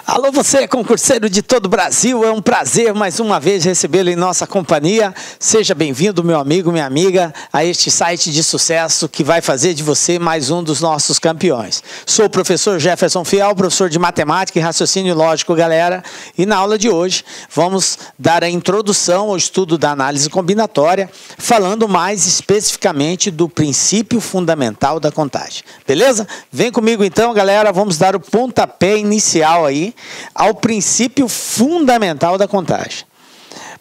Alô, você, concurseiro de todo o Brasil, é um prazer mais uma vez recebê-lo em nossa companhia. Seja bem-vindo, meu amigo, minha amiga, a este site de sucesso que vai fazer de você mais um dos nossos campeões. Sou o professor Jefferson Fiel, professor de matemática e raciocínio lógico, galera, e na aula de hoje vamos dar a introdução ao estudo da análise combinatória, falando mais especificamente do princípio fundamental da contagem. Beleza? Vem comigo então, galera, vamos dar o pontapé inicial aí ao princípio fundamental da contagem.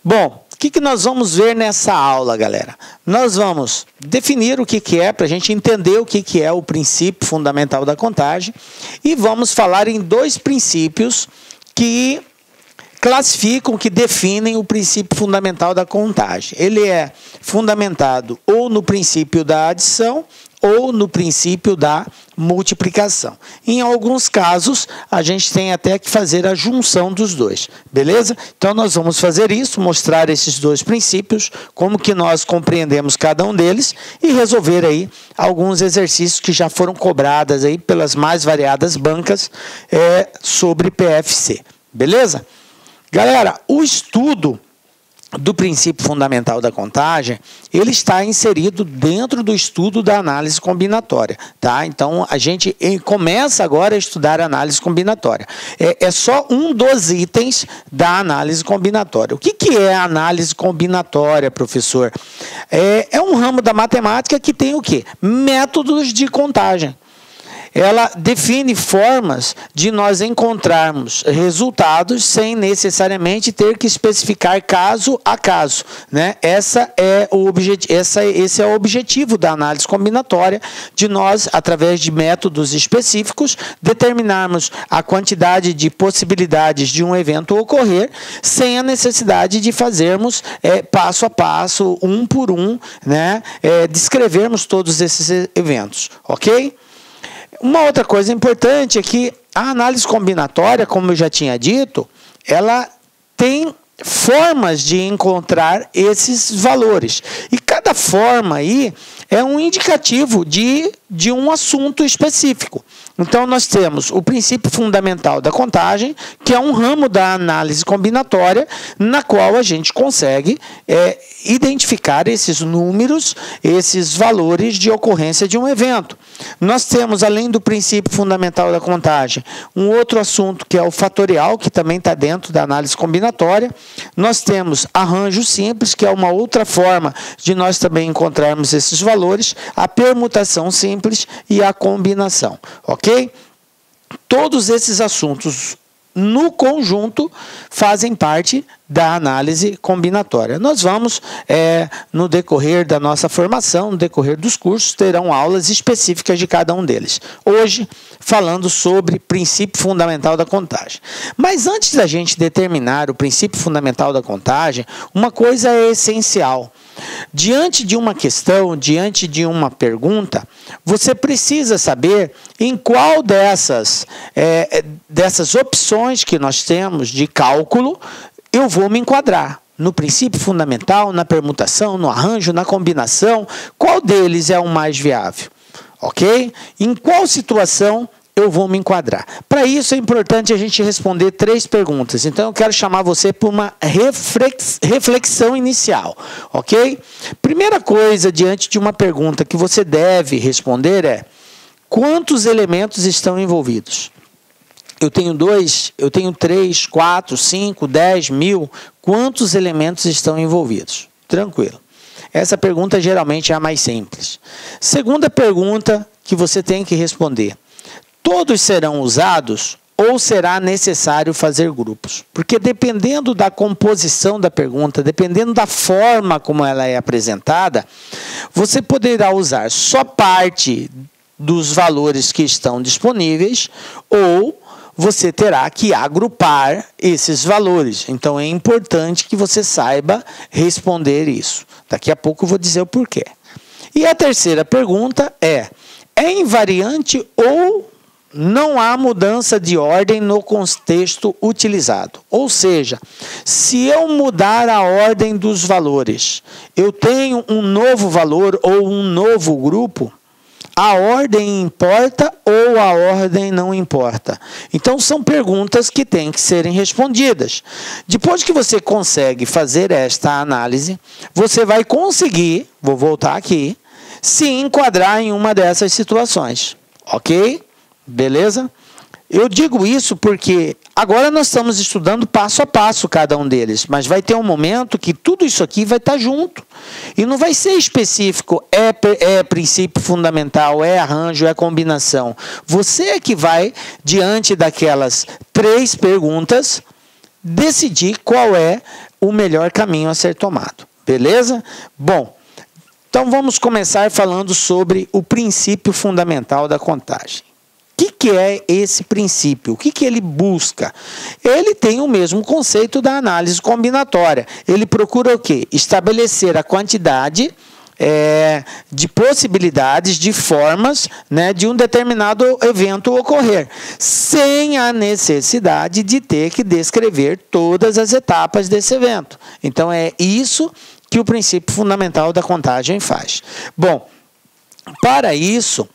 Bom, o que nós vamos ver nessa aula, galera? Nós vamos definir o que é, para a gente entender o que é o princípio fundamental da contagem, e vamos falar em dois princípios que classificam, que definem o princípio fundamental da contagem. Ele é fundamentado ou no princípio da adição ou no princípio da multiplicação. Em alguns casos, a gente tem até que fazer a junção dos dois, beleza? Então, nós vamos fazer isso, mostrar esses dois princípios, como que nós compreendemos cada um deles e resolver aí alguns exercícios que já foram cobrados aí pelas mais variadas bancas sobre PFC, beleza? Galera, o estudo do princípio fundamental da contagem, ele está inserido dentro do estudo da análise combinatória, tá? Então, a gente começa agora a estudar a análise combinatória. É só um dos itens da análise combinatória. O que é a análise combinatória, professor? É um ramo da matemática que tem o quê? Métodos de contagem. Ela define formas de nós encontrarmos resultados sem necessariamente ter que especificar caso a caso, né? Esse é o objetivo da análise combinatória, de nós, através de métodos específicos, determinarmos a quantidade de possibilidades de um evento ocorrer, sem a necessidade de fazermos passo a passo, um por um, né? Descrevermos todos esses eventos, ok? Uma outra coisa importante é que a análise combinatória, como eu já tinha dito, ela tem formas de encontrar esses valores. E cada forma aí é um indicativo de um assunto específico. Então, nós temos o princípio fundamental da contagem, que é um ramo da análise combinatória, na qual a gente consegue identificar esses números, esses valores de ocorrência de um evento. Nós temos, além do princípio fundamental da contagem, um outro assunto que é o fatorial, que também está dentro da análise combinatória. Nós temos arranjo simples, que é uma outra forma de nós também encontrarmos esses valores, a permutação simples e a combinação, ok? Todos esses assuntos no conjunto fazem parte da análise combinatória. Nós vamos, no decorrer da nossa formação, no decorrer dos cursos, terão aulas específicas de cada um deles. Hoje, falando sobre princípio fundamental da contagem. Mas antes da gente determinar o princípio fundamental da contagem, uma coisa é essencial. Diante de uma questão, diante de uma pergunta, você precisa saber em qual dessas opções que nós temos de cálculo eu vou me enquadrar. No princípio fundamental, na permutação, no arranjo, na combinação, qual deles é o mais viável? Ok? Em qual situação eu vou me enquadrar? Para isso é importante a gente responder 3 perguntas. Então eu quero chamar você para uma reflexão inicial, ok? Primeira coisa, diante de uma pergunta que você deve responder é: quantos elementos estão envolvidos? Eu tenho 2, eu tenho 3, 4, 5, 10, 1000. Quantos elementos estão envolvidos? Tranquilo. Essa pergunta geralmente é a mais simples. Segunda pergunta que você tem que responder: todos serão usados ou será necessário fazer grupos? Porque dependendo da composição da pergunta, dependendo da forma como ela é apresentada, você poderá usar só parte dos valores que estão disponíveis ou você terá que agrupar esses valores. Então, é importante que você saiba responder isso. Daqui a pouco eu vou dizer o porquê. E a terceira pergunta é invariante ou não há mudança de ordem no contexto utilizado? Ou seja, se eu mudar a ordem dos valores, eu tenho um novo valor ou um novo grupo? A ordem importa ou a ordem não importa? Então, são perguntas que têm que serem respondidas. Depois que você consegue fazer esta análise, você vai conseguir, vou voltar aqui, se enquadrar em uma dessas situações. Ok? Beleza? Eu digo isso porque agora nós estamos estudando passo a passo cada um deles, mas vai ter um momento que tudo isso aqui vai estar junto. E não vai ser específico, é princípio fundamental, é arranjo, é combinação. Você é que vai, diante daquelas 3 perguntas, decidir qual é o melhor caminho a ser tomado. Beleza? Bom, então vamos começar falando sobre o princípio fundamental da contagem. O que é esse princípio? O que ele busca? Ele tem o mesmo conceito da análise combinatória. Ele procura o quê? Estabelecer a quantidade de possibilidades, de formas, né, de um determinado evento ocorrer, sem a necessidade de ter que descrever todas as etapas desse evento. Então, é isso que o princípio fundamental da contagem faz. Bom, para isso,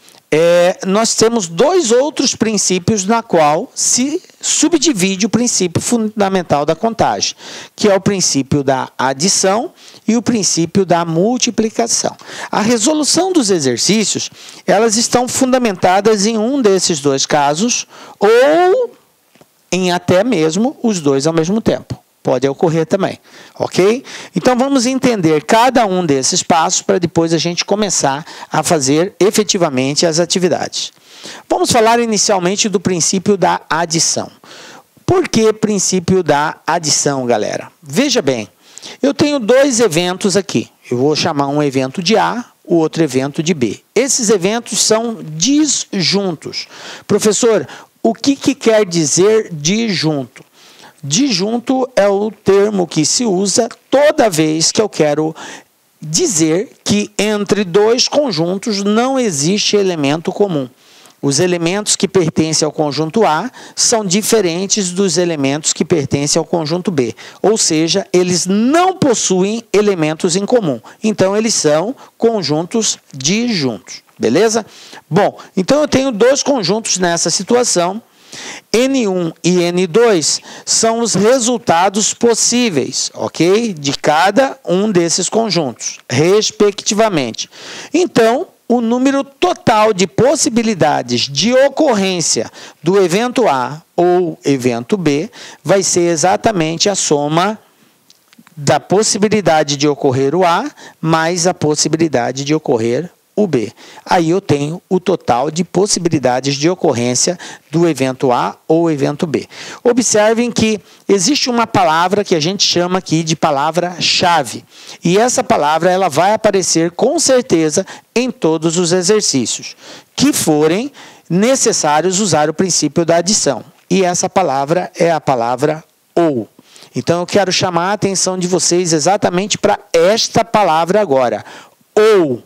nós temos 2 outros princípios na qual se subdivide o princípio fundamental da contagem, que é o princípio da adição e o princípio da multiplicação. A resolução dos exercícios, elas estão fundamentadas em um desses 2 casos ou em até mesmo os 2 ao mesmo tempo. Pode ocorrer também, ok? Então, vamos entender cada um desses passos para depois a gente começar a fazer efetivamente as atividades. Vamos falar inicialmente do princípio da adição. Por que princípio da adição, galera? Veja bem, eu tenho 2 eventos aqui. Eu vou chamar um evento de A, o outro evento de B. Esses eventos são disjuntos. Professor, o que quer dizer disjunto? Disjunto é o termo que se usa toda vez que eu quero dizer que entre 2 conjuntos não existe elemento comum. Os elementos que pertencem ao conjunto A são diferentes dos elementos que pertencem ao conjunto B. Ou seja, eles não possuem elementos em comum. Então, eles são conjuntos disjuntos. Beleza? Bom, então eu tenho 2 conjuntos nessa situação. N1 e N2 são os resultados possíveis, ok? De cada um desses conjuntos, respectivamente. Então, o número total de possibilidades de ocorrência do evento A ou evento B vai ser exatamente a soma da possibilidade de ocorrer o A mais a possibilidade de ocorrer o B. Aí eu tenho o total de possibilidades de ocorrência do evento A ou evento B. Observem que existe uma palavra que a gente chama aqui de palavra-chave. E essa palavra ela vai aparecer com certeza em todos os exercícios que forem necessários usar o princípio da adição. E essa palavra é a palavra ou. Então eu quero chamar a atenção de vocês exatamente para esta palavra agora. Ou.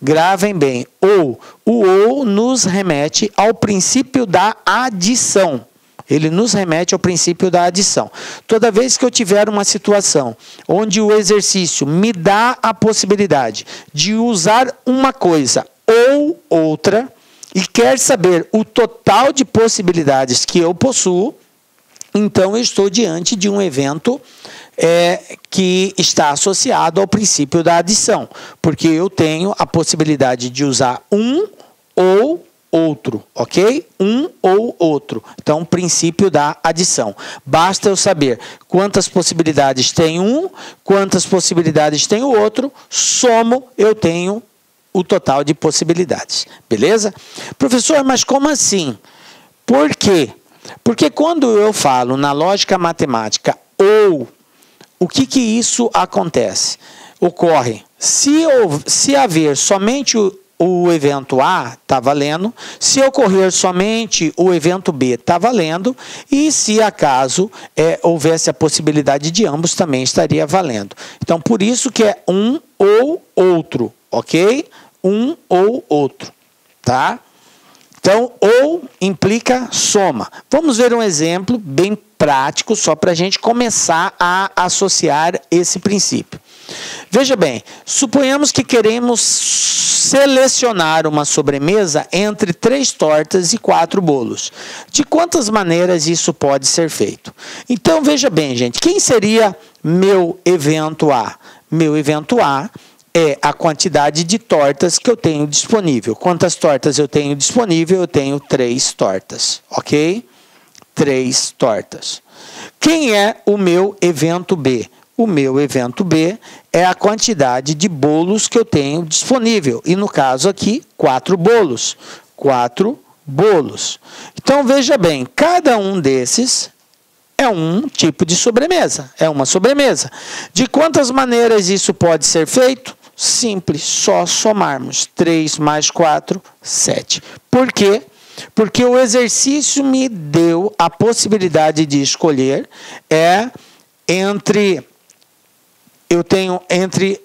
Gravem bem, o ou nos remete ao princípio da adição. Ele nos remete ao princípio da adição. Toda vez que eu tiver uma situação onde o exercício me dá a possibilidade de usar uma coisa ou outra e quer saber o total de possibilidades que eu possuo, então eu estou diante de um evento que está associado ao princípio da adição, porque eu tenho a possibilidade de usar um ou outro, ok? Um ou outro. Então, princípio da adição. Basta eu saber quantas possibilidades tem um, quantas possibilidades tem o outro, somo, eu tenho o total de possibilidades. Beleza? Professor, mas como assim? Por quê? Porque quando eu falo na lógica matemática ou, o que isso acontece? Ocorre, se haver somente o evento A, está valendo. Se ocorrer somente o evento B, está valendo. E se acaso houvesse a possibilidade de ambos, também estaria valendo. Então, por isso que é um ou outro, ok? Um ou outro, tá? Então, ou implica soma. Vamos ver um exemplo bem prático, só para a gente começar a associar esse princípio. Veja bem, suponhamos que queremos selecionar uma sobremesa entre 3 tortas e 4 bolos. De quantas maneiras isso pode ser feito? Então, veja bem, gente, quem seria meu evento A? Meu evento A é a quantidade de tortas que eu tenho disponível. Quantas tortas eu tenho disponível? Eu tenho 3 tortas, ok? 3 tortas. Quem é o meu evento B? O meu evento B é a quantidade de bolos que eu tenho disponível. E no caso aqui, 4 bolos. 4 bolos. Então, veja bem, cada um desses é um tipo de sobremesa. É uma sobremesa. De quantas maneiras isso pode ser feito? Simples, só somarmos. 3 mais 4, 7. Por quê? Porque o exercício me deu a possibilidade de escolher eu tenho entre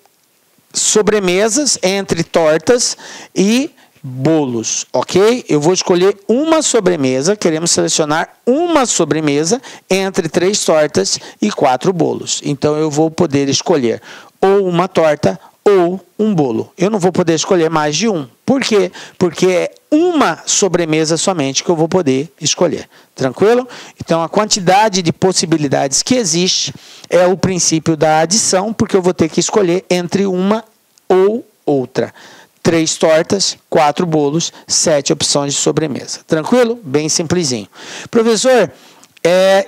sobremesas, entre tortas e bolos, ok? Eu vou escolher uma sobremesa, queremos selecionar uma sobremesa entre 3 tortas e 4 bolos. Então, eu vou poder escolher ou uma torta ou um bolo. Eu não vou poder escolher mais de um. Por quê? Porque é uma sobremesa somente que eu vou poder escolher. Tranquilo? Então, a quantidade de possibilidades que existe é o princípio da adição, porque eu vou ter que escolher entre uma ou outra. 3 tortas, 4 bolos, 7 opções de sobremesa. Tranquilo? Bem simplesinho. Professor,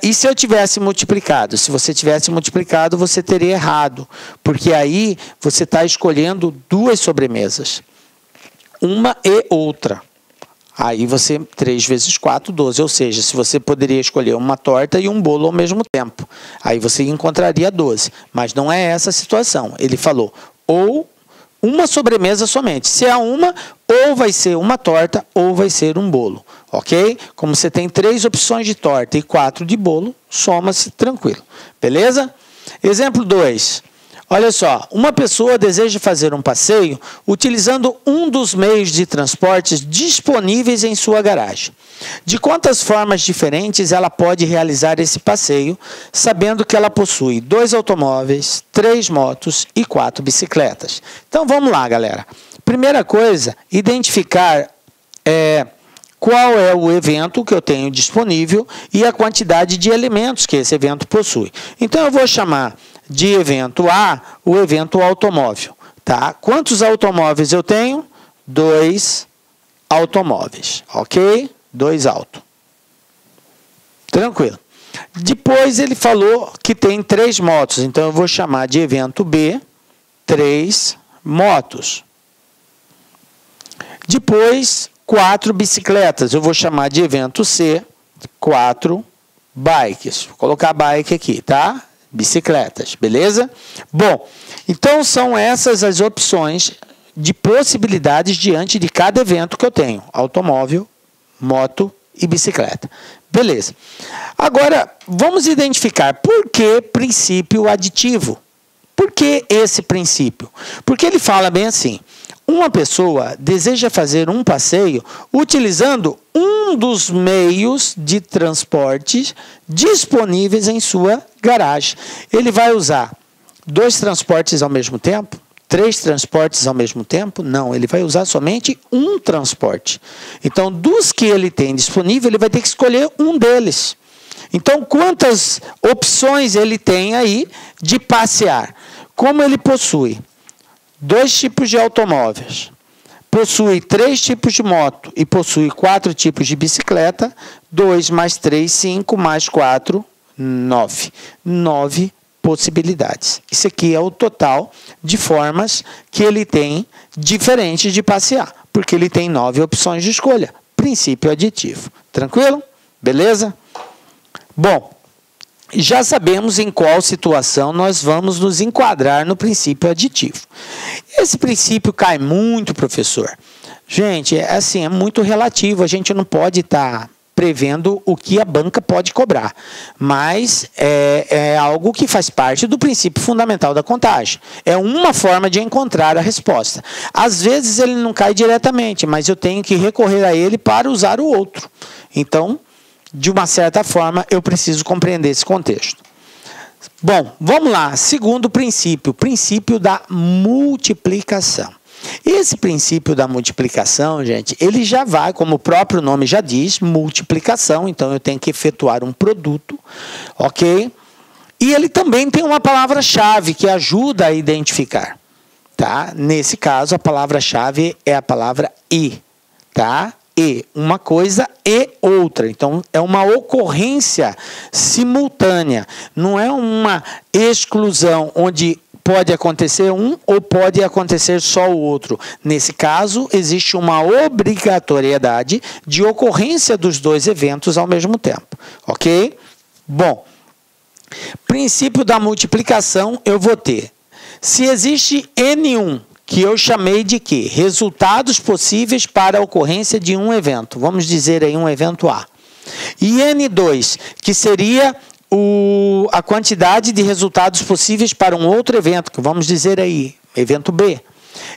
e se eu tivesse multiplicado? Se você tivesse multiplicado, você teria errado, porque aí você está escolhendo 2 sobremesas, uma e outra. Aí você, 3 vezes 4, 12, ou seja, se você poderia escolher uma torta e um bolo ao mesmo tempo, aí você encontraria 12, mas não é essa a situação. Ele falou, ou uma sobremesa somente. Se é uma, ou vai ser uma torta, ou vai ser um bolo. Ok? Como você tem 3 opções de torta e 4 de bolo, soma-se tranquilo. Beleza? Exemplo 2. Olha só, uma pessoa deseja fazer um passeio utilizando um dos meios de transportes disponíveis em sua garagem. De quantas formas diferentes ela pode realizar esse passeio, sabendo que ela possui 2 automóveis, 3 motos e 4 bicicletas? Então vamos lá, galera. Primeira coisa, identificar qual é o evento que eu tenho disponível e a quantidade de elementos que esse evento possui. Então eu vou chamar de evento A o evento automóvel. Tá? Quantos automóveis eu tenho? 2 automóveis. Ok? 2 autos. Tranquilo. Depois ele falou que tem 3 motos. Então eu vou chamar de evento B 3 motos. Depois 4 bicicletas. Eu vou chamar de evento C 4 bikes. Vou colocar bike aqui, tá? Bicicletas, beleza? Bom, então são essas as opções de possibilidades diante de cada evento que eu tenho. Automóvel, moto e bicicleta. Beleza. Agora, vamos identificar por que princípio aditivo. Por que esse princípio? Porque ele fala bem assim, uma pessoa deseja fazer um passeio utilizando um dos meios de transporte disponíveis em sua garagem. Ele vai usar 2 transportes ao mesmo tempo? 3 transportes ao mesmo tempo? Não, ele vai usar somente um transporte. Então, dos que ele tem disponível, ele vai ter que escolher um deles. Então, quantas opções ele tem aí de passear? Como ele possui 2 tipos de automóveis, possui 3 tipos de moto e possui 4 tipos de bicicleta, 2 mais 3, 5, mais 4, 9. 9 possibilidades. Isso aqui é o total de formas que ele tem diferentes de passear, porque ele tem 9 opções de escolha. Princípio aditivo. Tranquilo? Beleza? Bom, já sabemos em qual situação nós vamos nos enquadrar no princípio aditivo. Esse princípio cai muito, professor. Gente, é muito relativo. A gente não pode estar prevendo o que a banca pode cobrar. Mas é algo que faz parte do princípio fundamental da contagem. É uma forma de encontrar a resposta. Às vezes ele não cai diretamente, mas eu tenho que recorrer a ele para usar o outro. Então, de uma certa forma, eu preciso compreender esse contexto. Bom, vamos lá. Segundo princípio, princípio da multiplicação. Esse princípio da multiplicação, gente, ele já vai, como o próprio nome já diz, multiplicação. Então, eu tenho que efetuar um produto, ok? E ele também tem uma palavra-chave que ajuda a identificar, tá? Nesse caso, a palavra-chave é a palavra e, tá? E, uma coisa e outra. Então, é uma ocorrência simultânea. Não é uma exclusão onde pode acontecer um ou pode acontecer só o outro. Nesse caso, existe uma obrigatoriedade de ocorrência dos dois eventos ao mesmo tempo. Ok? Bom, princípio da multiplicação, eu vou ter. Se existe N1, que eu chamei de quê? Resultados possíveis para a ocorrência de um evento. Vamos dizer aí um evento A. E N2, que seria a quantidade de resultados possíveis para um outro evento, que vamos dizer aí, evento B.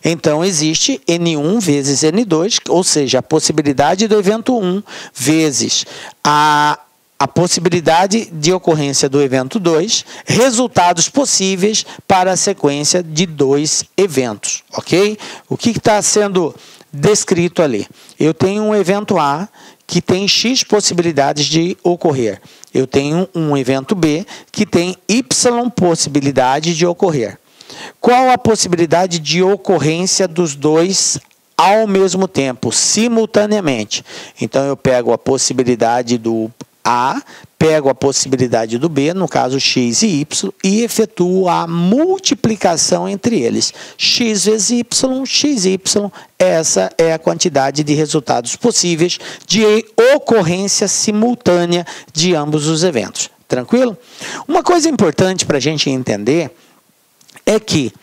Então, existe N1 vezes N2, ou seja, a possibilidade do evento 1 vezes a possibilidade de ocorrência do evento 2, resultados possíveis para a sequência de dois eventos, ok? O que está sendo descrito ali? Eu tenho um evento A que tem X possibilidades de ocorrer. Eu tenho um evento B que tem Y possibilidade de ocorrer. Qual a possibilidade de ocorrência dos dois ao mesmo tempo, simultaneamente? Então, eu pego a possibilidade do A, pego a possibilidade do B, no caso X e Y, e efetuo a multiplicação entre eles. X vezes Y, XY, essa é a quantidade de resultados possíveis de ocorrência simultânea de ambos os eventos. Tranquilo? Uma coisa importante para a gente entender é que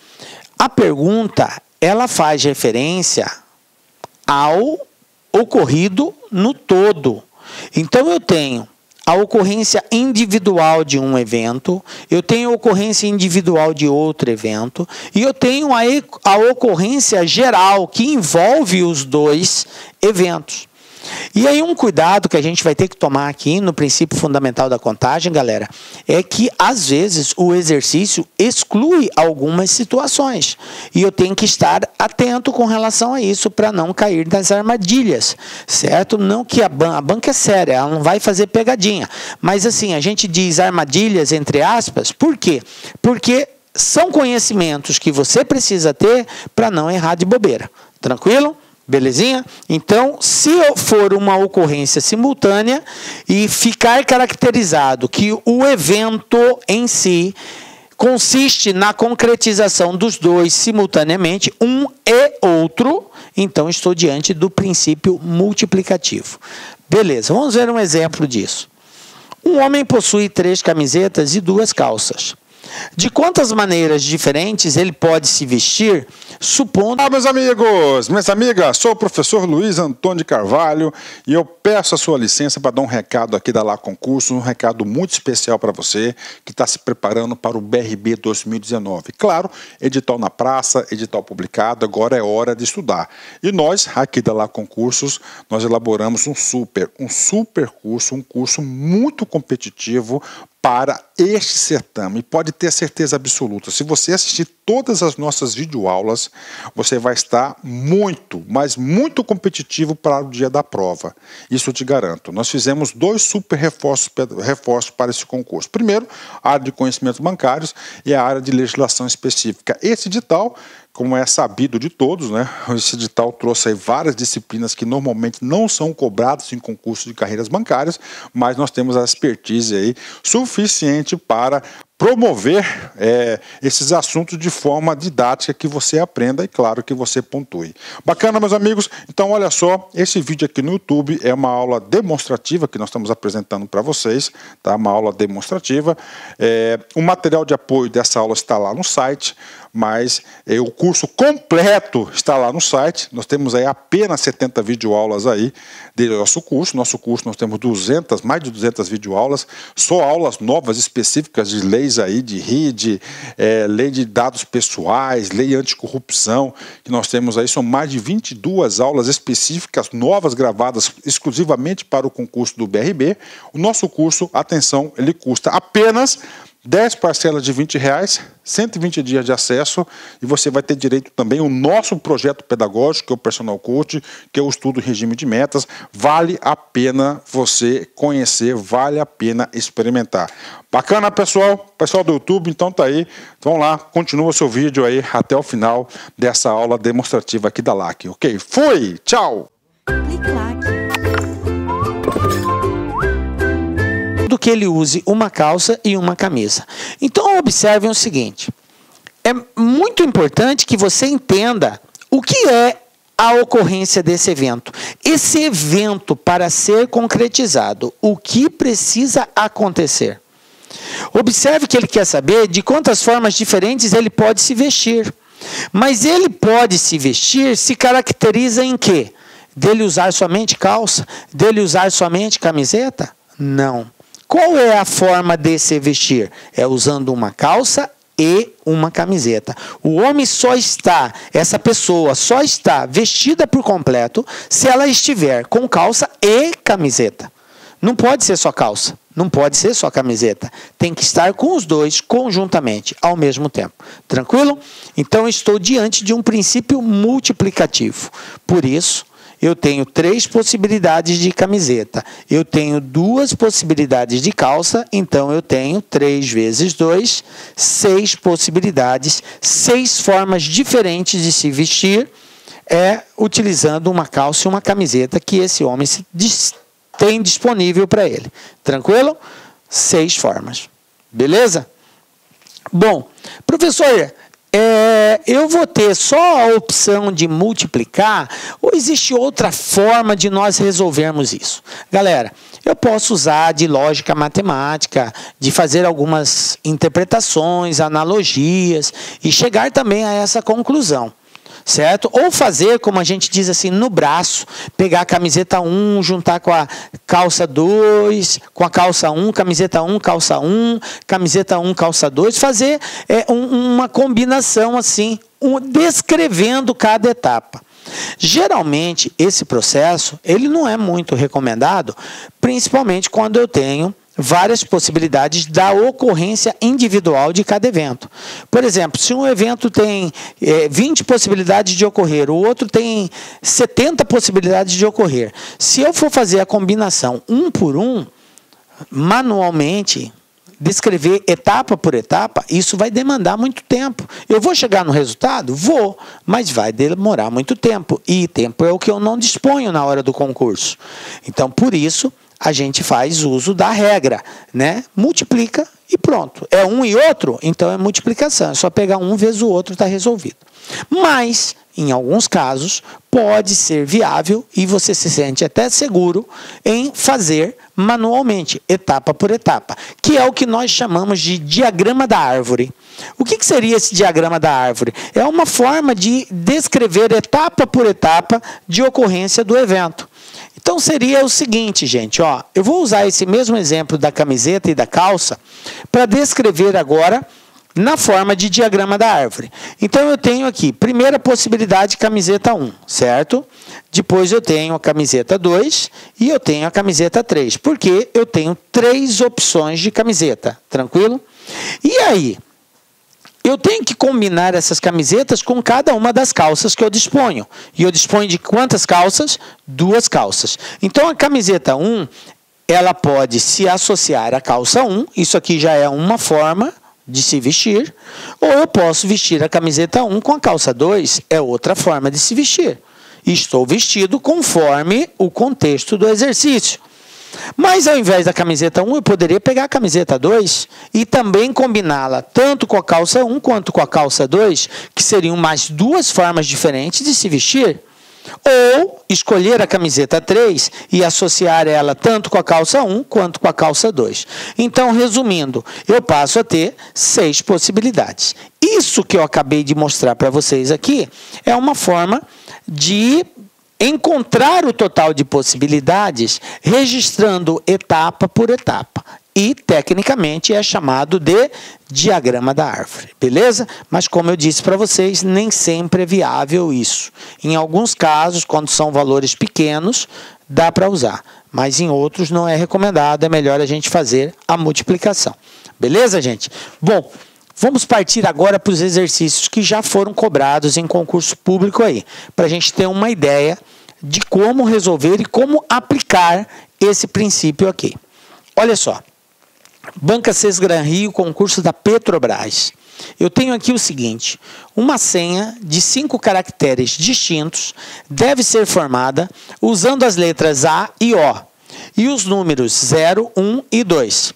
a pergunta, ela faz referência ao ocorrido no todo. Então, eu tenho a ocorrência individual de um evento, eu tenho a ocorrência individual de outro evento, e eu tenho a ocorrência geral, que envolve os dois eventos. E aí um cuidado que a gente vai ter que tomar aqui no princípio fundamental da contagem, galera, é que às vezes o exercício exclui algumas situações. E eu tenho que estar atento com relação a isso para não cair nas armadilhas, certo? Não que a banca é séria, ela não vai fazer pegadinha. Mas assim, a gente diz armadilhas entre aspas, por quê? Porque são conhecimentos que você precisa ter para não errar de bobeira. Tranquilo? Belezinha? Então, se for uma ocorrência simultânea e ficar caracterizado que o evento em si consiste na concretização dos dois simultaneamente, um e outro, então estou diante do princípio multiplicativo. Beleza, vamos ver um exemplo disso. Um homem possui 3 camisetas e 2 calças. De quantas maneiras diferentes ele pode se vestir, supondo... Olá, meus amigos, minhas amigas, sou o professor Luiz Antônio de Carvalho e eu peço a sua licença para dar um recado aqui da Lá Concursos, um recado muito especial para você que está se preparando para o BRB 2019. Claro, edital na praça, edital publicado, agora é hora de estudar. E nós, aqui da Lá Concursos, nós elaboramos um super curso, um curso muito competitivo para este certame. Pode ter certeza absoluta, se você assistir todas as nossas videoaulas, você vai estar muito, mas muito competitivo para o dia da prova. Isso eu te garanto. Nós fizemos 2 super reforços para esse concurso. Primeiro, a área de conhecimentos bancários e a área de legislação específica. Esse edital, como é sabido de todos, né? Esse edital trouxe aí várias disciplinas que normalmente não são cobradas em concursos de carreiras bancárias, mas nós temos a expertise aí suficiente para promover esses assuntos de forma didática que você aprenda e, claro, que você pontue. Bacana, meus amigos? Então, olha só, esse vídeo aqui no YouTube é uma aula demonstrativa que nós estamos apresentando para vocês, tá? Uma aula demonstrativa. O material de apoio dessa aula está lá no site, mas o curso completo está lá no site. Nós temos aí apenas 70 videoaulas aí do nosso curso. Nosso curso nós temos mais de 200 videoaulas, só aulas novas específicas de leis aí, de RID, lei de dados pessoais, lei anticorrupção, que nós temos aí, são mais de 22 aulas específicas, novas, gravadas exclusivamente para o concurso do BRB. O nosso curso, atenção, ele custa apenas 10 parcelas de R$20, 120 dias de acesso, e você vai ter direito também ao nosso projeto pedagógico, que é o Personal Coach, que é o estudo em regime de metas. Vale a pena você conhecer, vale a pena experimentar. Bacana, pessoal? Pessoal do YouTube, então tá aí. Vamos lá, continua seu vídeo aí até o final dessa aula demonstrativa aqui da LAC. Ok? Fui! Tchau! Do que ele use uma calça e uma camisa. Então observem o seguinte, é muito importante que você entenda o que é a ocorrência desse evento. Esse evento, para ser concretizado, o que precisa acontecer? Observe que ele quer saber de quantas formas diferentes ele pode se vestir. Mas ele pode se vestir, se caracteriza em quê? Dele usar somente calça? Dele usar somente camiseta? Não. Qual é a forma de se vestir? É usando uma calça e uma camiseta. O homem só está, essa pessoa só está vestida por completo se ela estiver com calça e camiseta. Não pode ser só calça, não pode ser só camiseta. Tem que estar com os dois conjuntamente, ao mesmo tempo. Tranquilo? Então, estou diante de um princípio multiplicativo. Por isso, eu tenho 3 possibilidades de camiseta. Eu tenho 2 possibilidades de calça, então eu tenho 3 vezes 2, 6 possibilidades, 6 formas diferentes de se vestir, utilizando uma calça e uma camiseta que esse homem tem disponível para ele. Tranquilo? 6 formas. Beleza? Bom, professor, eu vou ter só a opção de multiplicar ou existe outra forma de nós resolvermos isso? Galera, eu posso usar de lógica matemática, de fazer algumas interpretações, analogias e chegar também a essa conclusão. Certo? Ou fazer, como a gente diz assim, no braço, pegar a camiseta 1, juntar com a calça 2, com a calça 1, camiseta 1, calça 1, camiseta 1, calça 2, fazer uma combinação assim, descrevendo cada etapa. Geralmente, esse processo, ele não é muito recomendado, principalmente quando eu tenho várias possibilidades da ocorrência individual de cada evento. Por exemplo, se um evento tem 20 possibilidades de ocorrer, o outro tem 70 possibilidades de ocorrer. Se eu for fazer a combinação um por um, manualmente, descrever etapa por etapa, isso vai demandar muito tempo. Eu vou chegar no resultado? Vou, mas vai demorar muito tempo. E tempo é o que eu não disponho na hora do concurso. Então, por isso, a gente faz uso da regra, né? Multiplica e pronto. É um e outro, então é multiplicação. É só pegar um vezes o outro, está resolvido. Mas, em alguns casos, pode ser viável e você se sente até seguro em fazer manualmente, etapa por etapa, que é o que nós chamamos de diagrama da árvore. O que seria esse diagrama da árvore? É uma forma de descrever etapa por etapa de ocorrência do evento. Então seria o seguinte, gente, ó, eu vou usar esse mesmo exemplo da camiseta e da calça para descrever agora na forma de diagrama da árvore. Então eu tenho aqui, primeira possibilidade, camiseta 1, certo? Depois eu tenho a camiseta 2 e eu tenho a camiseta 3, porque eu tenho 3 opções de camiseta, tranquilo? E aí, eu tenho que combinar essas camisetas com cada uma das calças que eu disponho. E eu disponho de quantas calças? 2 calças. Então, a camiseta 1, ela pode se associar à calça 1. Isso aqui já é uma forma de se vestir. Ou eu posso vestir a camiseta 1 com a calça 2. É outra forma de se vestir. Estou vestido conforme o contexto do exercício. Mas ao invés da camiseta 1, eu poderia pegar a camiseta 2 e também combiná-la tanto com a calça 1 quanto com a calça 2, que seriam mais 2 formas diferentes de se vestir. Ou escolher a camiseta 3 e associar ela tanto com a calça 1 quanto com a calça 2. Então, resumindo, eu passo a ter 6 possibilidades. Isso que eu acabei de mostrar para vocês aqui é uma forma de encontrar o total de possibilidades registrando etapa por etapa. E, tecnicamente, é chamado de diagrama da árvore, beleza? Mas, como eu disse para vocês, nem sempre é viável isso. Em alguns casos, quando são valores pequenos, dá para usar. mas em outros não é recomendado, é melhor a gente fazer a multiplicação. Beleza, gente? Bom, vamos partir agora para os exercícios que já foram cobrados em concurso público aí, para a gente ter uma ideia de como resolver e como aplicar esse princípio aqui. Olha só, Banca Sesgran Rio, concurso da Petrobras. Eu tenho aqui o seguinte, uma senha de 5 caracteres distintos deve ser formada usando as letras A e O e os números 0, 1 e 2.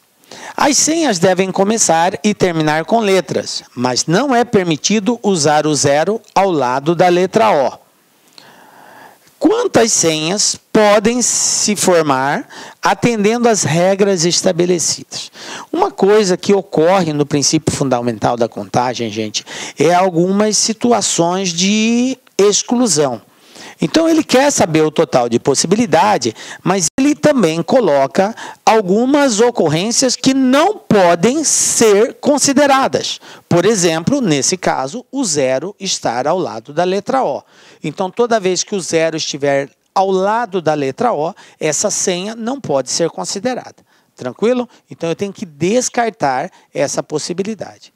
As senhas devem começar e terminar com letras, mas não é permitido usar o 0 ao lado da letra O. Quantas senhas podem se formar atendendo às regras estabelecidas? Uma coisa que ocorre no princípio fundamental da contagem, gente, é algumas situações de exclusão. Então, ele quer saber o total de possibilidade, mas ele também coloca algumas ocorrências que não podem ser consideradas. Por exemplo, nesse caso, o 0 estar ao lado da letra O. Então, toda vez que o 0 estiver ao lado da letra O, essa senha não pode ser considerada. Tranquilo? Então, eu tenho que descartar essa possibilidade.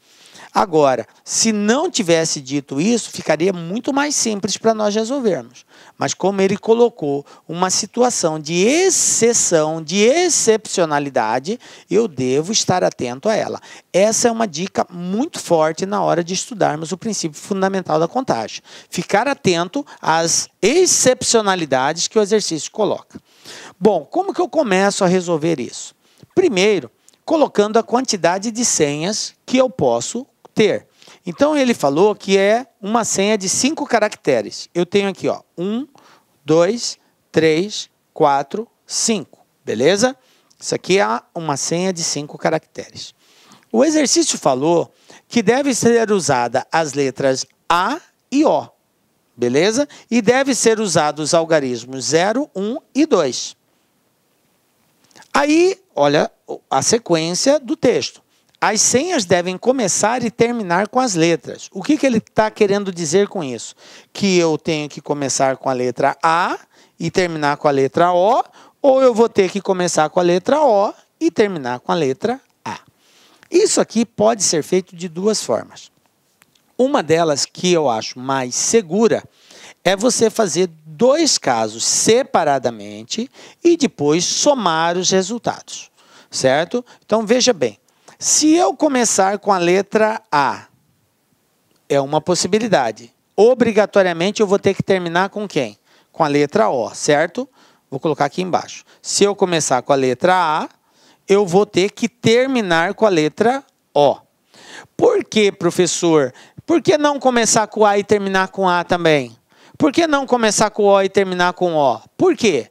Agora, se não tivesse dito isso, ficaria muito mais simples para nós resolvermos. Mas como ele colocou uma situação de exceção, de excepcionalidade, eu devo estar atento a ela. Essa é uma dica muito forte na hora de estudarmos o princípio fundamental da contagem. Ficar atento às excepcionalidades que o exercício coloca. Bom, como que eu começo a resolver isso? Primeiro, colocando a quantidade de senhas que eu posso ter. Então, ele falou que é uma senha de 5 caracteres. Eu tenho aqui, ó, 1, 2, 3, 4, 5. Beleza? Isso aqui é uma senha de 5 caracteres. O exercício falou que deve ser usada as letras A e O. Beleza? E deve ser usado os algarismos 0, 1 e 2. Aí, olha a sequência do texto. As senhas devem começar e terminar com as letras. O que ele está querendo dizer com isso? Que eu tenho que começar com a letra A e terminar com a letra O, ou eu vou ter que começar com a letra O e terminar com a letra A. Isso aqui pode ser feito de duas formas. Uma delas, que eu acho mais segura, é você fazer 2 casos separadamente e depois somar os resultados. Certo? Então, veja bem. Se eu começar com a letra A, é uma possibilidade. Obrigatoriamente, eu vou ter que terminar com quem? Com a letra O, certo? Vou colocar aqui embaixo. Se eu começar com a letra A, eu vou ter que terminar com a letra O. Por que, professor? Por que não começar com A e terminar com A também? Por que não começar com O e terminar com O? Por quê?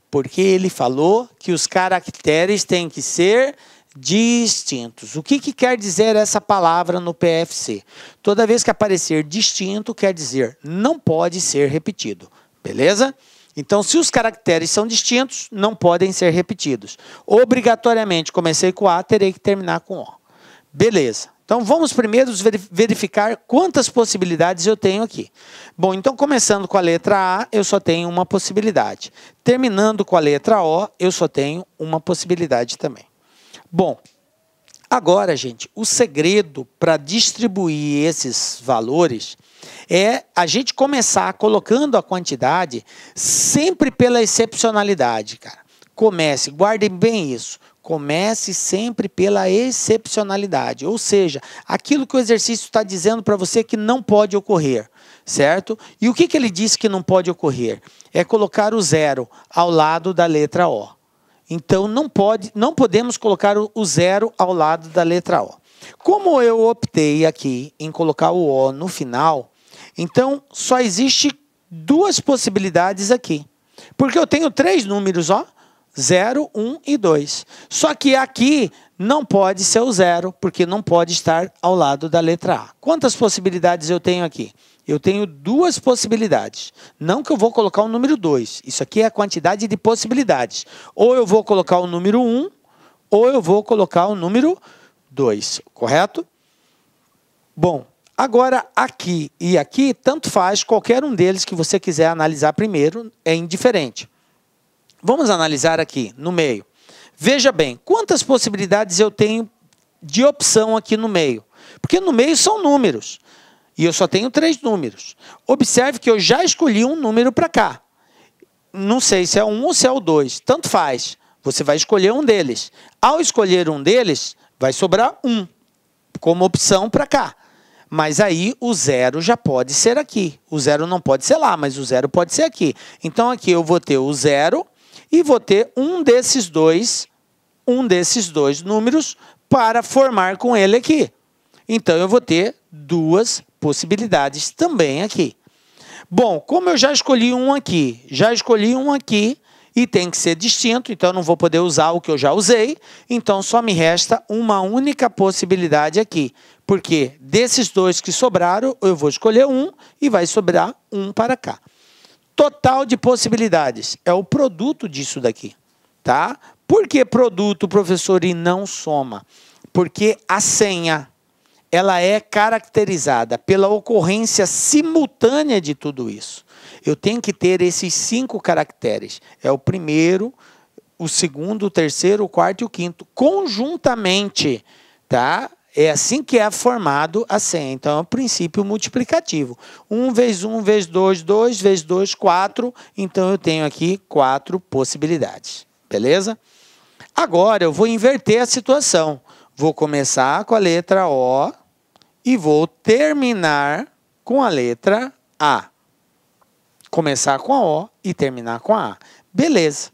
Porque ele falou que os caracteres têm que ser distintos. O que quer dizer essa palavra no PFC? Toda vez que aparecer distinto, quer dizer não pode ser repetido. Beleza? Então, se os caracteres são distintos, não podem ser repetidos. Obrigatoriamente, comecei com A, terei que terminar com O. Beleza. Então, vamos primeiro verificar quantas possibilidades eu tenho aqui. Bom, então, começando com a letra A, eu só tenho uma possibilidade. Terminando com a letra O, eu só tenho uma possibilidade também. Bom, agora, gente, o segredo para distribuir esses valores é a gente começar colocando a quantidade sempre pela excepcionalidade, cara. Comece, guardem bem isso. Comece sempre pela excepcionalidade, ou seja, aquilo que o exercício está dizendo para você que não pode ocorrer, certo? E o que ele disse que não pode ocorrer? É colocar o 0 ao lado da letra O. Então, não podemos colocar o 0 ao lado da letra O. Como eu optei aqui em colocar o O no final, então só existe 2 possibilidades aqui. Porque eu tenho 3 números, ó. 0, 1 e 2. Só que aqui não pode ser o 0, porque não pode estar ao lado da letra A. Quantas possibilidades eu tenho aqui? Eu tenho 2 possibilidades. Não que eu vou colocar o número 2. Isso aqui é a quantidade de possibilidades. Ou eu vou colocar o número 1, ou eu vou colocar o número 2. Correto? Bom, agora aqui e aqui, tanto faz, qualquer um deles que você quiser analisar primeiro, é indiferente. Vamos analisar aqui no meio. Veja bem, quantas possibilidades eu tenho de opção aqui no meio? Porque no meio são números. E eu só tenho 3 números. Observe que eu já escolhi um número para cá. Não sei se é o 1 ou se é o 2. Tanto faz. Você vai escolher um deles. Ao escolher um deles, vai sobrar 1 como opção para cá. Mas aí o 0 já pode ser aqui. O 0 não pode ser lá, mas o 0 pode ser aqui. Então aqui eu vou ter o 0 e vou ter um desses dois números para formar com ele aqui. Então eu vou ter 2 possibilidades também aqui. Bom, como eu já escolhi um aqui e tem que ser distinto, então eu não vou poder usar o que eu já usei, então só me resta uma única possibilidade aqui, porque desses 2 que sobraram, eu vou escolher um e vai sobrar um para cá. Total de possibilidades é o produto disso daqui, tá? Por que produto, professor, e não soma? Porque a senha, ela é caracterizada pela ocorrência simultânea de tudo isso. Eu tenho que ter esses 5 caracteres. É o primeiro, o segundo, o terceiro, o quarto e o quinto, conjuntamente, tá? É assim que é formado a senha. Então, é o princípio multiplicativo. 1 vezes 1 vezes 2, 2 vezes 2, 4. Então, eu tenho aqui 4 possibilidades. Beleza? Agora, eu vou inverter a situação. Vou começar com a letra O e vou terminar com a letra A. Começar com a O e terminar com a A. Beleza.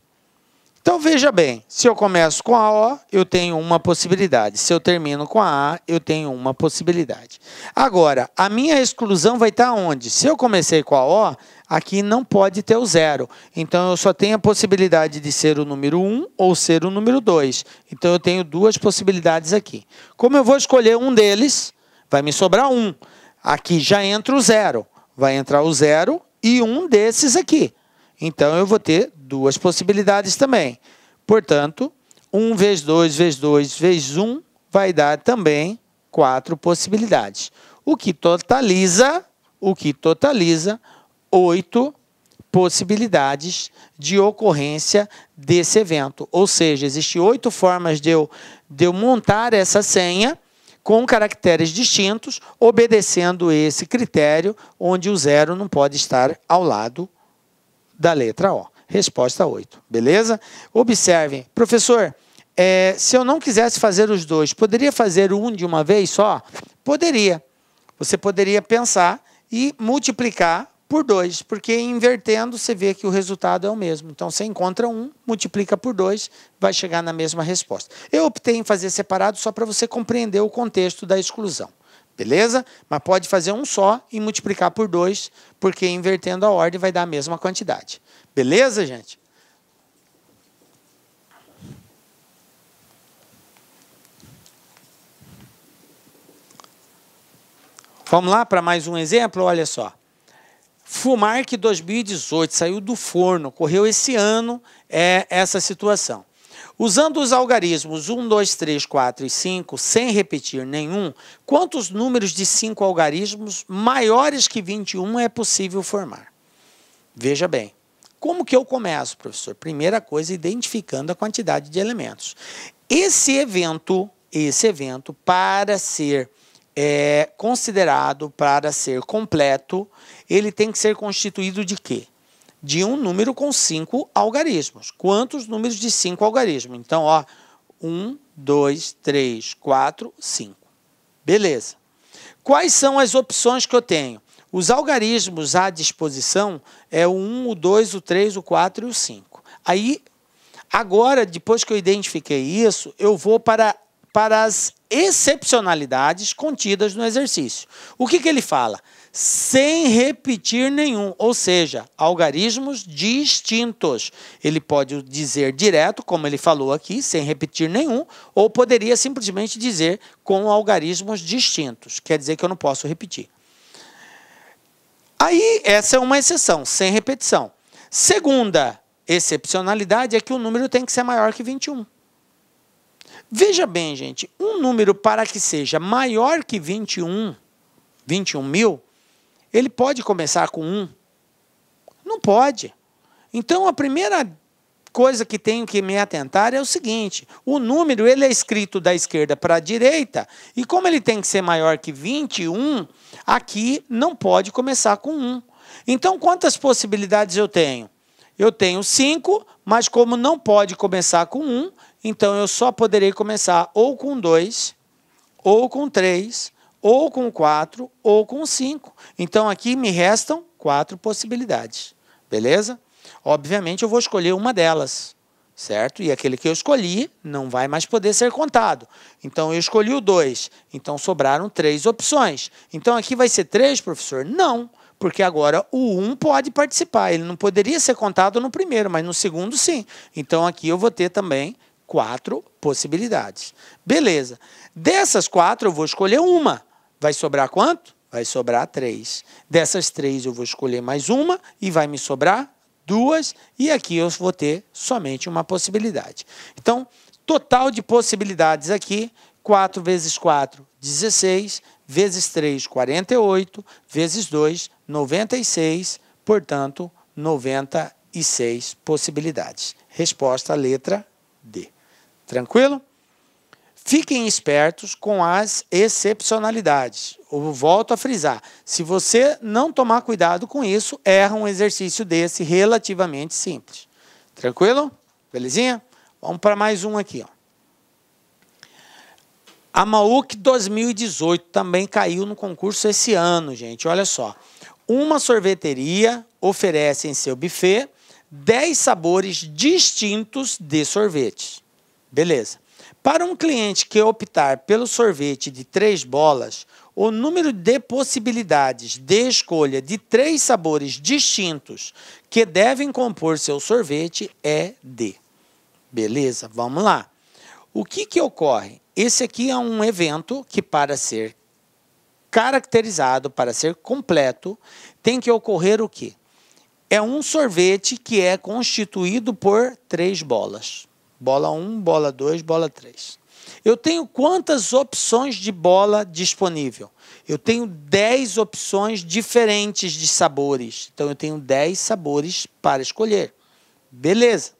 Então, veja bem, se eu começo com a O, eu tenho uma possibilidade. Se eu termino com a A, eu tenho uma possibilidade. Agora, a minha exclusão vai estar onde? Se eu comecei com a O, aqui não pode ter o 0. Então, eu só tenho a possibilidade de ser o número 1 ou ser o número 2. Então, eu tenho 2 possibilidades aqui. Como eu vou escolher um deles, vai me sobrar 1. Aqui já entra o 0. Vai entrar o 0 e um desses aqui. Então, eu vou ter 2 possibilidades também. Portanto, 1 vezes 2 vezes 2 vezes 1 vai dar também 4 possibilidades. O que totaliza 8 possibilidades de ocorrência desse evento. Ou seja, existem 8 formas de eu montar essa senha com caracteres distintos, obedecendo esse critério, onde o 0 não pode estar ao lado da letra O. Resposta 8. Beleza? Observem. Professor, se eu não quisesse fazer os 2, poderia fazer um de uma vez só? Poderia. Você poderia pensar e multiplicar por 2, porque invertendo você vê que o resultado é o mesmo. Então, você encontra 1, multiplica por 2, vai chegar na mesma resposta. Eu optei em fazer separado só para você compreender o contexto da exclusão. Beleza? Mas pode fazer um só e multiplicar por 2, porque invertendo a ordem vai dar a mesma quantidade. Beleza, gente? Vamos lá para mais um exemplo? Olha só. Fumark 2018, saiu do forno, ocorreu esse ano essa situação. Usando os algarismos 1, 2, 3, 4 e 5, sem repetir nenhum, quantos números de 5 algarismos maiores que 21 é possível formar? Veja bem, como que eu começo, professor? Primeira coisa, identificando a quantidade de elementos. Esse evento, para ser considerado, para ser completo, ele tem que ser constituído de quê? De um número com 5 algarismos. Quantos números de 5 algarismos? Então, 1, 2, 3, 4, 5. Beleza. Quais são as opções que eu tenho? Os algarismos à disposição é o 1, o 2, o 3, o 4 e o 5. Aí, agora, depois que eu identifiquei isso, eu vou para as excepcionalidades contidas no exercício. O que ele fala? Sem repetir nenhum, ou seja, algarismos distintos. Ele pode dizer direto, como ele falou aqui, sem repetir nenhum, ou poderia simplesmente dizer com algarismos distintos. Quer dizer que eu não posso repetir. Aí, essa é uma exceção, sem repetição. Segunda excepcionalidade é que o número tem que ser maior que 21. Veja bem, gente, um número para que seja maior que 21 mil, ele pode começar com 1? Não pode. Então, a primeira coisa que tenho que me atentar é o seguinte: o número ele é escrito da esquerda para a direita, e como ele tem que ser maior que 21, aqui não pode começar com 1. Então, quantas possibilidades eu tenho? Eu tenho 5, mas como não pode começar com 1, então eu só poderei começar ou com 2, ou com 3, ou com 4, ou com 5. Então, aqui me restam 4 possibilidades. Beleza? Obviamente, eu vou escolher uma delas, certo? E aquele que eu escolhi não vai mais poder ser contado. Então, eu escolhi o 2. Então, sobraram 3 opções. Então, aqui vai ser 3, professor? Não, porque agora o 1 pode participar. Ele não poderia ser contado no primeiro, mas no segundo, sim. Então, aqui eu vou ter também 4 possibilidades. Beleza. Dessas 4, eu vou escolher uma. Vai sobrar quanto? Vai sobrar 3. Dessas 3, eu vou escolher mais uma e vai me sobrar 2. E aqui eu vou ter somente uma possibilidade. Então, total de possibilidades aqui, 4 vezes 4, 16, vezes 3, 48, vezes 2, 96, portanto, 96 possibilidades. Resposta, letra D. Tranquilo? Fiquem espertos com as excepcionalidades. Eu volto a frisar. Se você não tomar cuidado com isso, erra um exercício desse relativamente simples. Tranquilo? Belezinha? Vamos para mais um aqui. Ó. A MAUC 2018 também caiu no concurso esse ano, gente. Olha só. Uma sorveteria oferece em seu buffet 10 sabores distintos de sorvetes. Beleza. Para um cliente que optar pelo sorvete de 3 bolas, o número de possibilidades de escolha de 3 sabores distintos que devem compor seu sorvete é D. Beleza? Vamos lá. O que ocorre? Esse aqui é um evento que, para ser caracterizado, para ser completo, tem que ocorrer o quê? É um sorvete que é constituído por 3 bolas. Bola 1, bola 2, bola 3. Eu tenho quantas opções de bola disponível? Eu tenho 10 opções diferentes de sabores. Então, eu tenho 10 sabores para escolher. Beleza.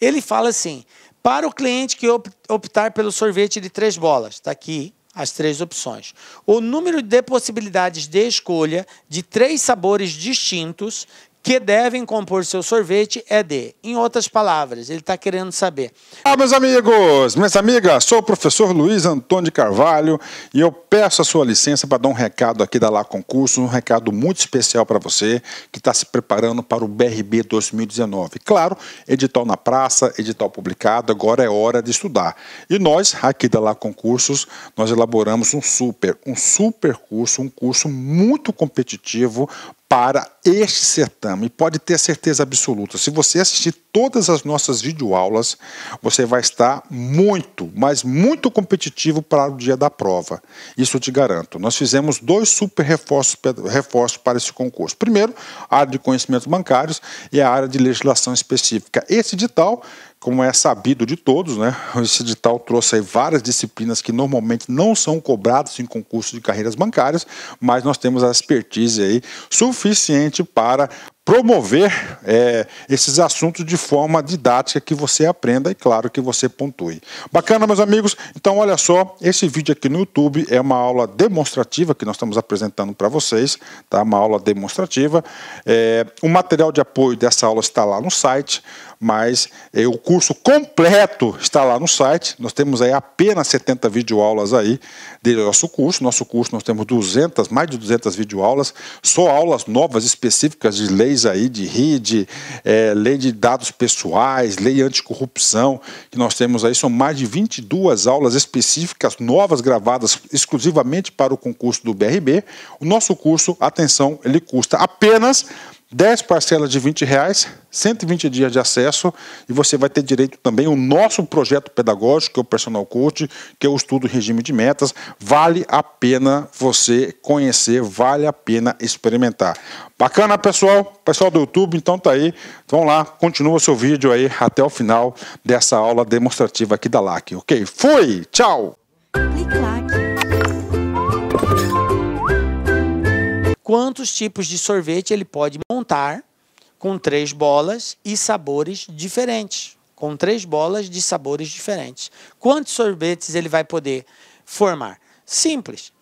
Ele fala assim, para o cliente que optar pelo sorvete de 3 bolas, está aqui as 3 opções. O número de possibilidades de escolha de 3 sabores distintos que devem compor seu sorvete é D. Em outras palavras, ele está querendo saber. Olá, meus amigos, minhas amigas, sou o professor Luiz Antônio de Carvalho e eu peço a sua licença para dar um recado aqui da Lá Concurso, um recado muito especial para você que está se preparando para o BRB 2019. Claro, edital na praça, edital publicado, agora é hora de estudar. E nós, aqui da Lá Concursos, nós elaboramos um super curso, um curso muito competitivo para este certame. Pode ter certeza absoluta, se você assistir todas as nossas videoaulas, você vai estar muito, mas muito competitivo para o dia da prova. Isso eu te garanto. Nós fizemos 2 super reforços para esse concurso. Primeiro, a área de conhecimentos bancários e a área de legislação específica. Esse edital, como é sabido de todos, né? Esse edital trouxe aí várias disciplinas que normalmente não são cobradas em concursos de carreiras bancárias, mas nós temos a expertise aí suficiente para promover esses assuntos de forma didática que você aprenda e, claro, que você pontue. Bacana, meus amigos? Então, olha só, esse vídeo aqui no YouTube é uma aula demonstrativa que nós estamos apresentando para vocês, tá? Uma aula demonstrativa. O material de apoio dessa aula está lá no site, mas o curso completo está lá no site. Nós temos aí apenas 70 videoaulas aí do nosso curso. Nosso curso nós temos mais de 200 videoaulas, só aulas novas específicas de leis aí, de RID, lei de dados pessoais, lei anticorrupção, que nós temos aí, são mais de 22 aulas específicas, novas, gravadas exclusivamente para o concurso do BRB. O nosso curso, atenção, ele custa apenas 10 parcelas de R$20, 120 dias de acesso, e você vai ter direito também ao nosso projeto pedagógico, que é o Personal Coach, que é o estudo em regime de metas. Vale a pena você conhecer, vale a pena experimentar. Bacana, pessoal? Pessoal do YouTube, então tá aí. Vamos lá, continua o seu vídeo aí até o final dessa aula demonstrativa aqui da LAC, ok? Fui! Tchau! Quantos tipos de sorvete ele pode montar com 3 bolas e sabores diferentes. Com 3 bolas de sabores diferentes. Quantos sorvetes ele vai poder formar? Simples.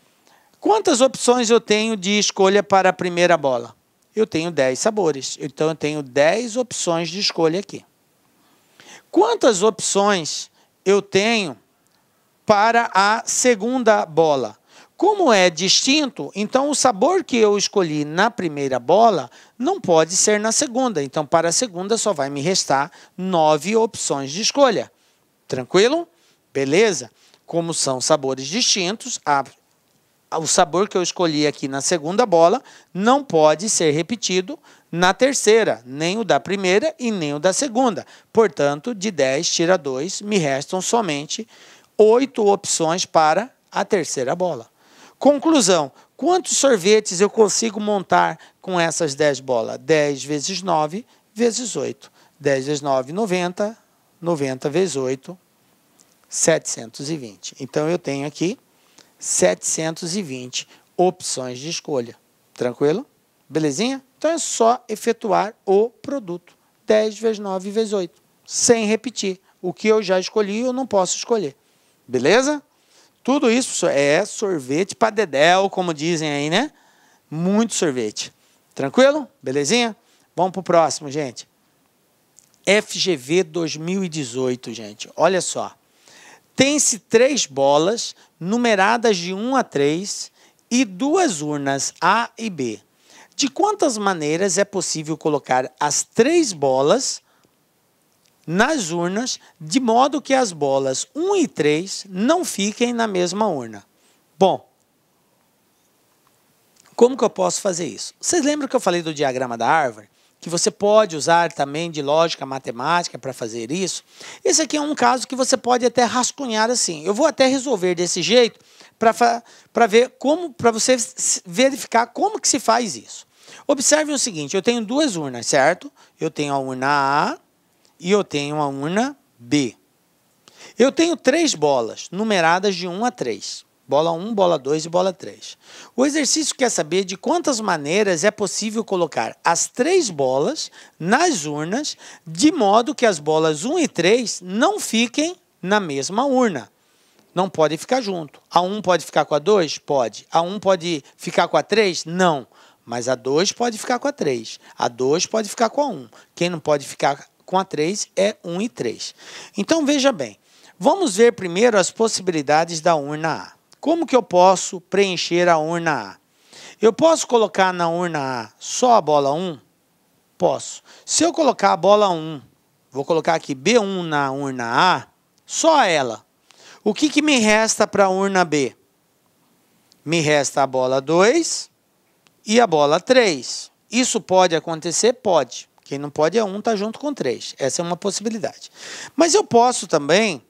Quantas opções eu tenho de escolha para a primeira bola? Eu tenho 10 sabores. Então, eu tenho 10 opções de escolha aqui. Quantas opções eu tenho para a segunda bola? Como é distinto, então o sabor que eu escolhi na primeira bola não pode ser na segunda. Então, para a segunda, só vai me restar 9 opções de escolha. Tranquilo? Beleza? Como são sabores distintos, o sabor que eu escolhi aqui na segunda bola não pode ser repetido na terceira, nem o da primeira e nem o da segunda. Portanto, de 10 tira 2, me restam somente 8 opções para a terceira bola. Conclusão, quantos sorvetes eu consigo montar com essas 10 bolas? 10 vezes 9 vezes 8. 10 vezes 9, 90. 90 vezes 8, 720. Então, eu tenho aqui 720 opções de escolha. Tranquilo? Belezinha? Então, é só efetuar o produto. 10 vezes 9 vezes 8. Sem repetir. O que eu já escolhi, eu não posso escolher. Beleza? Tudo isso é sorvete para dedéu, como dizem aí, né? Muito sorvete. Tranquilo? Belezinha? Vamos para o próximo, gente. FGV 2018, gente. Olha só. Tem-se 3 bolas numeradas de 1 a 3 e 2 urnas A e B. De quantas maneiras é possível colocar as 3 bolas nas urnas, de modo que as bolas 1 e 3 não fiquem na mesma urna? Bom, como que eu posso fazer isso? Vocês lembram que eu falei do diagrama da árvore? Que você pode usar também de lógica matemática para fazer isso. Esse aqui é um caso que você pode até rascunhar assim. Eu vou até resolver desse jeito para ver como, para você verificar como que se faz isso. Observem o seguinte, eu tenho 2 urnas, certo? Eu tenho a urna A e eu tenho a urna B. Eu tenho 3 bolas numeradas de 1 a 3. Bola 1, bola 2 e bola 3. O exercício quer saber de quantas maneiras é possível colocar as 3 bolas nas urnas, de modo que as bolas 1 e 3 não fiquem na mesma urna. Não podem ficar junto. A 1 pode ficar com a 2? Pode. A 1 pode ficar com a 3? Não. Mas a 2 pode ficar com a 3. A 2 pode ficar com a 1. Quem não pode ficar com a 3 é 1 e 3. Então, veja bem. Vamos ver primeiro as possibilidades da urna A. Como que eu posso preencher a urna A? Eu posso colocar na urna A só a bola 1? Posso. Se eu colocar a bola 1, vou colocar aqui B1 na urna A, só ela. O que me resta para a urna B? Me resta a bola 2 e a bola 3. Isso pode acontecer? Pode. Quem não pode é 1, está junto com 3. Essa é uma possibilidade. Mas eu posso também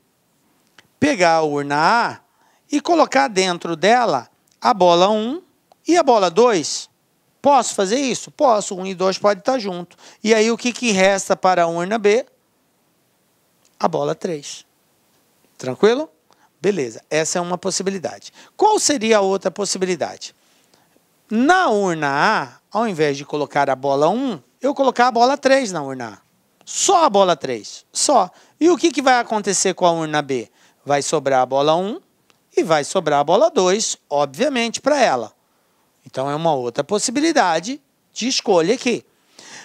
pegar a urna A e colocar dentro dela a bola 1 e a bola 2. Posso fazer isso? Posso. 1 e 2 pode estar junto. E aí o que resta para a urna B? A bola 3. Tranquilo? Beleza. Essa é uma possibilidade. Qual seria a outra possibilidade? Na urna A, ao invés de colocar a bola 1, eu colocar a bola 3 na urna A. Só a bola 3. Só. E o que vai acontecer com a urna B? Vai sobrar a bola 1 e vai sobrar a bola 2, obviamente, para ela. Então, é uma outra possibilidade de escolha aqui.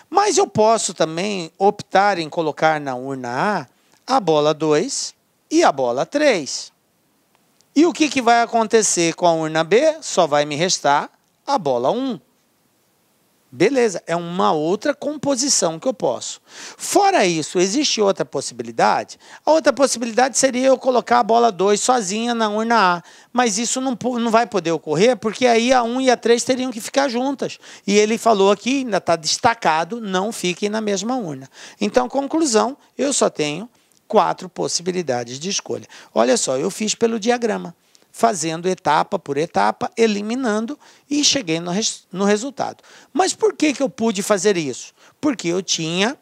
Mas eu posso também optar em colocar na urna A bola 2 e a bola 3. E o que vai acontecer com a urna B? Só vai me restar a bola 1. Beleza, é uma outra composição que eu posso. Fora isso, existe outra possibilidade? A outra possibilidade seria eu colocar a bola 2 sozinha na urna A. Mas isso não vai poder ocorrer, porque aí a 1 e a 3 teriam que ficar juntas. E ele falou aqui, ainda está destacado, não fiquem na mesma urna. Então, conclusão, eu só tenho 4 possibilidades de escolha. Olha só, eu fiz pelo diagrama, fazendo etapa por etapa, eliminando e cheguei no resultado. Mas por que eu pude fazer isso? Porque eu tinha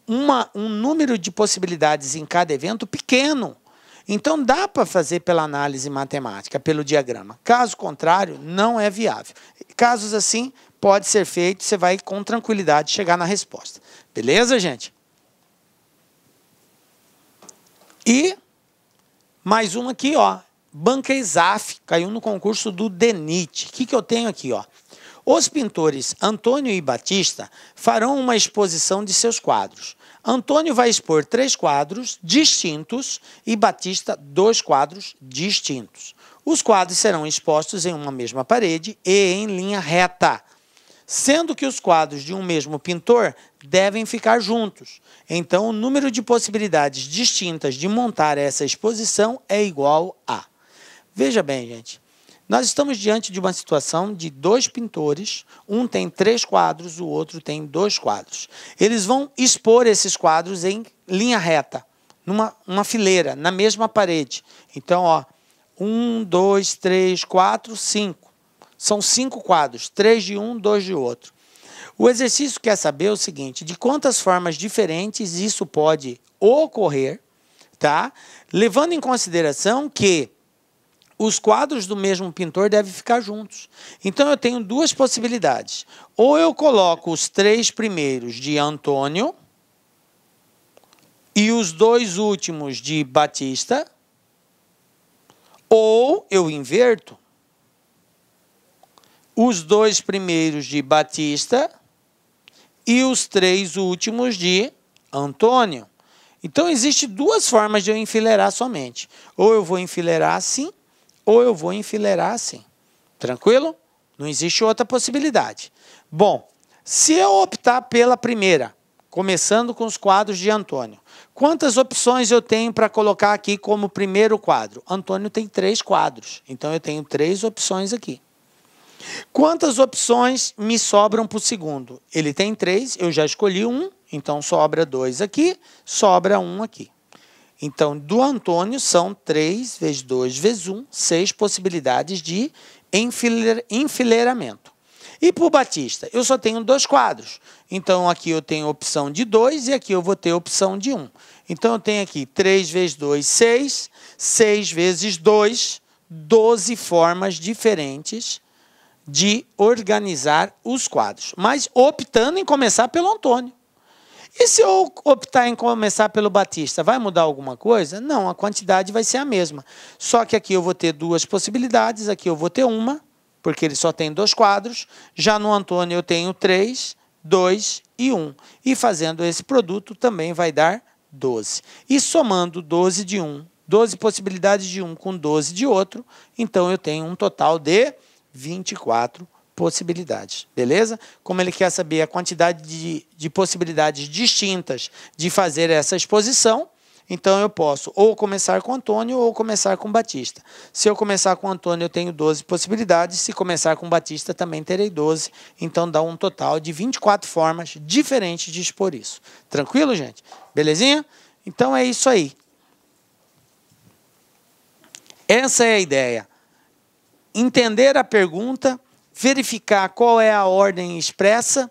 um número de possibilidades em cada evento pequeno. Então, dá para fazer pela análise matemática, pelo diagrama. Caso contrário, não é viável. Casos assim, pode ser feito, você vai com tranquilidade chegar na resposta. Beleza, gente? E mais um aqui, ó. Banca Exaf, caiu no concurso do DENIT. O que eu tenho aqui, ó? Os pintores Antônio e Batista farão uma exposição de seus quadros. Antônio vai expor 3 quadros distintos e Batista 2 quadros distintos. Os quadros serão expostos em uma mesma parede e em linha reta, sendo que os quadros de um mesmo pintor devem ficar juntos. Então, o número de possibilidades distintas de montar essa exposição é igual a... Veja bem, gente. Nós estamos diante de uma situação de 2 pintores, um tem 3 quadros, o outro tem 2 quadros. Eles vão expor esses quadros em linha reta, numa fileira, na mesma parede. Então, ó, 1, 2, 3, 4, 5. São 5 quadros, 3 de um, 2 de outro. O exercício quer saber o seguinte, de quantas formas diferentes isso pode ocorrer, tá? Levando em consideração que os quadros do mesmo pintor devem ficar juntos. Então, eu tenho 2 possibilidades. Ou eu coloco os 3 primeiros de Antônio e os 2 últimos de Batista, ou eu inverto os 2 primeiros de Batista e os 3 últimos de Antônio. Então, existem 2 formas de eu enfileirar somente. Ou eu vou enfileirar assim, ou eu vou enfileirar assim. Tranquilo? Não existe outra possibilidade. Bom, se eu optar pela primeira, começando com os quadros de Antônio, quantas opções eu tenho para colocar aqui como primeiro quadro? Antônio tem 3 quadros, então eu tenho 3 opções aqui. Quantas opções me sobram para o segundo? Ele tem 3, eu já escolhi 1, então sobra 2 aqui, sobra 1 aqui. Então, do Antônio são 3 vezes 2 vezes 1, 6 possibilidades de enfileiramento. E para o Batista, eu só tenho 2 quadros. Então, aqui eu tenho opção de 2 e aqui eu vou ter opção de 1. Então, eu tenho aqui 3 vezes 2, 6. 6 vezes 2, 12 formas diferentes de organizar os quadros. Mas optando em começar pelo Antônio. E se eu optar em começar pelo Batista, vai mudar alguma coisa? Não, a quantidade vai ser a mesma. Só que aqui eu vou ter 2 possibilidades, aqui eu vou ter 1, porque ele só tem 2 quadros. Já no Antônio eu tenho 3, 2 e 1. E fazendo esse produto também vai dar 12. E somando 12 de um, 12 possibilidades de um com 12 de outro, então eu tenho um total de 24 possibilidades, beleza? Como ele quer saber a quantidade de possibilidades distintas de fazer essa exposição, então eu posso ou começar com Antônio ou começar com Batista. Se eu começar com Antônio, eu tenho 12 possibilidades, se começar com Batista, também terei 12, então dá um total de 24 formas diferentes de expor isso. Tranquilo, gente? Belezinha? Então é isso aí. Essa é a ideia. Entender a pergunta, verificar qual é a ordem expressa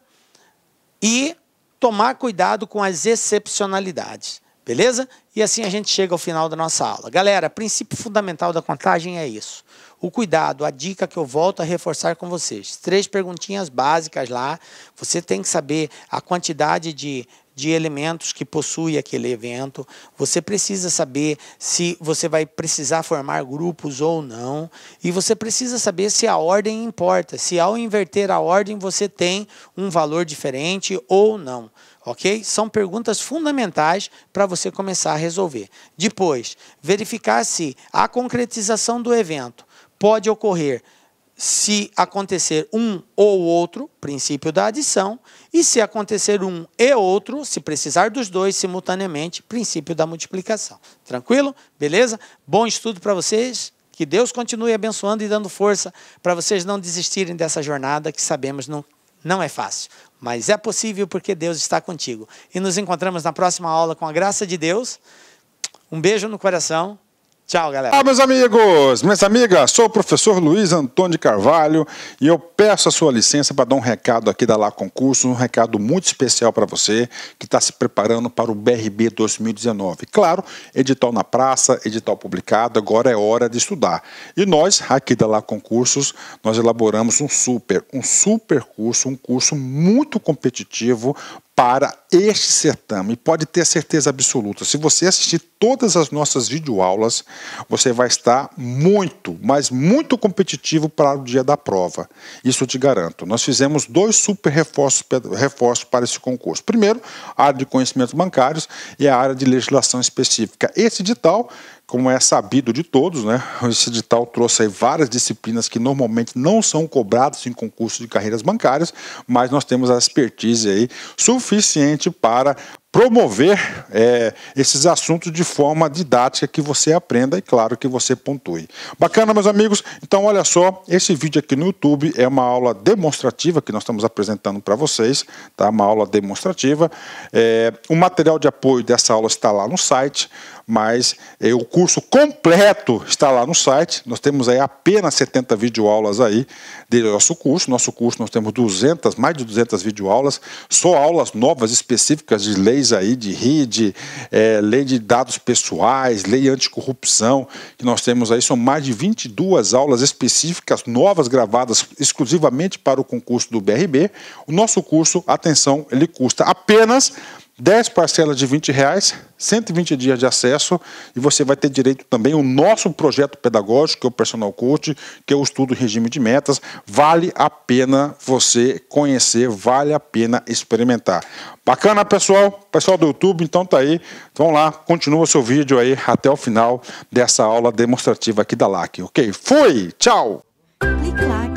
e tomar cuidado com as excepcionalidades, beleza? E assim a gente chega ao final da nossa aula. Galera, princípio fundamental da contagem é isso. O cuidado, a dica que eu volto a reforçar com vocês. 3 perguntinhas básicas lá. Você tem que saber a quantidade de elementos que possui aquele evento. Você precisa saber se você vai precisar formar grupos ou não. E você precisa saber se a ordem importa. Se ao inverter a ordem você tem um valor diferente ou não. Ok? São perguntas fundamentais para você começar a resolver. Depois, verificar se a concretização do evento pode ocorrer se acontecer um ou outro, princípio da adição, e se acontecer um e outro, se precisar dos 2 simultaneamente, princípio da multiplicação. Tranquilo? Beleza? Bom estudo para vocês. Que Deus continue abençoando e dando força para vocês não desistirem dessa jornada que sabemos não é fácil. Mas é possível porque Deus está contigo. E nos encontramos na próxima aula com a graça de Deus. Um beijo no coração Tchau, galera. Olá, meus amigos, minhas amigas, sou o professor Luiz Antônio de Carvalho e eu peço a sua licença para dar um recado aqui da Lá Concursos, um recado muito especial para você que está se preparando para o BRB 2019. Claro, edital na praça, edital publicado, agora é hora de estudar. E nós, aqui da Lá Concursos, nós elaboramos um super curso, um curso muito competitivo para este certame. Pode ter certeza absoluta, se você assistir todas as nossas videoaulas, você vai estar muito, mas muito competitivo para o dia da prova. Isso eu te garanto. Nós fizemos 2 super reforços para esse concurso. Primeiro, a área de conhecimentos bancários e a área de legislação específica. Esse edital, como é sabido de todos, né? Esse edital trouxe aí várias disciplinas que normalmente não são cobradas em concurso de carreiras bancárias, mas nós temos a expertise aí suficiente para promover esses assuntos de forma didática que você aprenda e, claro, que você pontue. Bacana, meus amigos? Então, olha só, esse vídeo aqui no YouTube é uma aula demonstrativa que nós estamos apresentando para vocês, tá? Uma aula demonstrativa. O material de apoio dessa aula está lá no site, mas o curso completo está lá no site. Nós temos aí apenas 70 videoaulas aí do nosso curso. Nosso curso nós temos mais de 200 videoaulas, só aulas novas específicas de leis aí, de RID, lei de dados pessoais, lei anticorrupção, que nós temos aí, são mais de 22 aulas específicas, novas, gravadas exclusivamente para o concurso do BRB. O nosso curso, atenção, ele custa apenas 10 parcelas de R$20, 120 dias de acesso, e você vai ter direito também ao nosso projeto pedagógico, que é o Personal Coach, que é o estudo regime de metas. Vale a pena você conhecer, vale a pena experimentar. Bacana, pessoal? Pessoal do YouTube, então tá aí. Vamos lá, continua o seu vídeo aí até o final dessa aula demonstrativa aqui da LAC, ok? Fui! Tchau! Clique lá.